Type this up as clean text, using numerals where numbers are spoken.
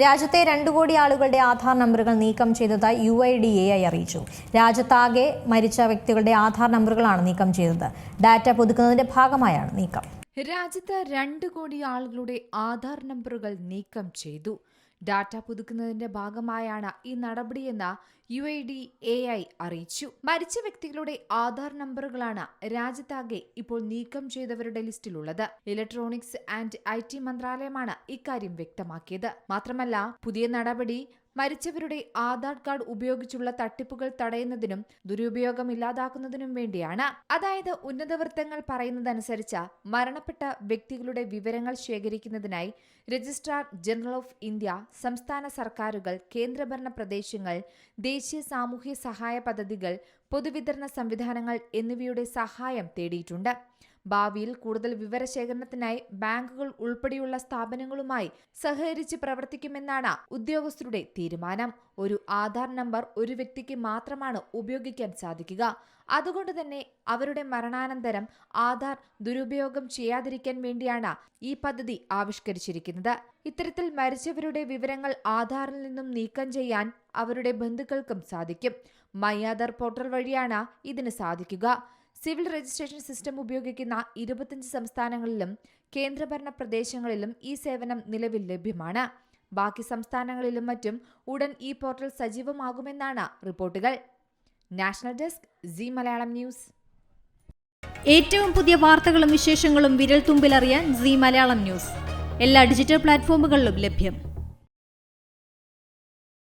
രാജ്യത്തെ 2 കോടി ആളുകളുടെ ആധാർ നമ്പറുകൾ നീക്കം ചെയ്തതായി UIDAI അറിയിച്ചു. രാജ്യത്താകെ മരിച്ച വ്യക്തികളുടെ ആധാർ നമ്പറുകളാണ് നീക്കം ചെയ്തത്. ഡാറ്റ പുതുക്കുന്നതിന്റെ ഭാഗമായാണ് നീക്കം. രാജ്യത്ത് 2 കോടി ആളുകളുടെ ആധാർ നമ്പറുകൾ നീക്കം ചെയ്തു. ഡാറ്റ പുതുക്കുന്നതിന്റെ ഭാഗമായാണ് ഈ നടപടിയെന്ന് UIDAI അറിയിച്ചു. മരിച്ച വ്യക്തികളുടെ ആധാർ നമ്പറുകളാണ് രാജ്യത്താകെ ഇപ്പോൾ നീക്കം ചെയ്തവരുടെ ലിസ്റ്റിലുള്ളത്. ഇലക്ട്രോണിക്സ് ആൻഡ് IT മന്ത്രാലയമാണ് ഇക്കാര്യം വ്യക്തമാക്കിയത്. മാത്രമല്ല, പുതിയ നടപടി മരിച്ചവരുടെ ആധാർ കാർഡ് ഉപയോഗിച്ചുള്ള തട്ടിപ്പുകൾ തടയുന്നതിനും ദുരുപയോഗം ഇല്ലാതാക്കുന്നതിനും വേണ്ടിയാണ്. അതായത്, ഉന്നതവൃത്തങ്ങൾ പറയുന്നതനുസരിച്ച് മരണപ്പെട്ട വ്യക്തികളുടെ വിവരങ്ങൾ ശേഖരിക്കുന്നതിനായി രജിസ്ട്രാർ ജനറൽ ഓഫ് ഇന്ത്യ, സംസ്ഥാന സർക്കാരുകൾ, കേന്ദ്രഭരണ പ്രദേശങ്ങൾ, ദേശീയ സാമൂഹ്യ സഹായ പദ്ധതികൾ, പൊതുവിതരണ സംവിധാനങ്ങൾ എന്നിവയുടെ സഹായം തേടിയിട്ടുണ്ട്. ഭാവിയിൽ കൂടുതൽ വിവരശേഖരണത്തിനായി ബാങ്കുകൾ ഉൾപ്പെടെയുള്ള സ്ഥാപനങ്ങളുമായി സഹകരിച്ച് പ്രവർത്തിക്കുമെന്നാണ് ഉദ്യോഗസ്ഥരുടെ തീരുമാനം. ഒരു ആധാർ നമ്പർ ഒരു വ്യക്തിക്ക് മാത്രമാണ് ഉപയോഗിക്കാൻ സാധിക്കുക. അതുകൊണ്ട് തന്നെ അവരുടെ മരണാനന്തരം ആധാർ ദുരുപയോഗം ചെയ്യാതിരിക്കാൻ വേണ്ടിയാണ് ഈ പദ്ധതി ആവിഷ്കരിച്ചിരിക്കുന്നത്. ഇത്തരത്തിൽ മരിച്ചവരുടെ വിവരങ്ങൾ ആധാറിൽ നിന്നും നീക്കം ചെയ്യാൻ അവരുടെ ബന്ധുക്കൾക്കും സാധിക്കും. മൈ ആധാർ പോർട്ടൽ വഴിയാണ് ഇതിന് സാധിക്കുക. സിവിൽ രജിസ്ട്രേഷൻ സിസ്റ്റം ഉപയോഗിക്കുന്ന 25 സംസ്ഥാനങ്ങളിലും കേന്ദ്രഭരണ പ്രദേശങ്ങളിലും ഈ സേവനം നിലവിൽ ലഭ്യമാണ്. ബാക്കി സംസ്ഥാനങ്ങളിലും മറ്റും ഉടൻ ഈ പോർട്ടൽ സജീവമാകുമെന്നാണ് റിപ്പോർട്ടുകൾ. National desk, Zee Malayalam news. ഏറ്റവും പുതിയ വാർത്തകളും വിശേഷങ്ങളും വിരൽ തുമ്പിലറിയാൻ സീ മലയാളം ന്യൂസ് എല്ലാ ഡിജിറ്റൽ പ്ലാറ്റ്ഫോമുകളിലും ലഭ്യം.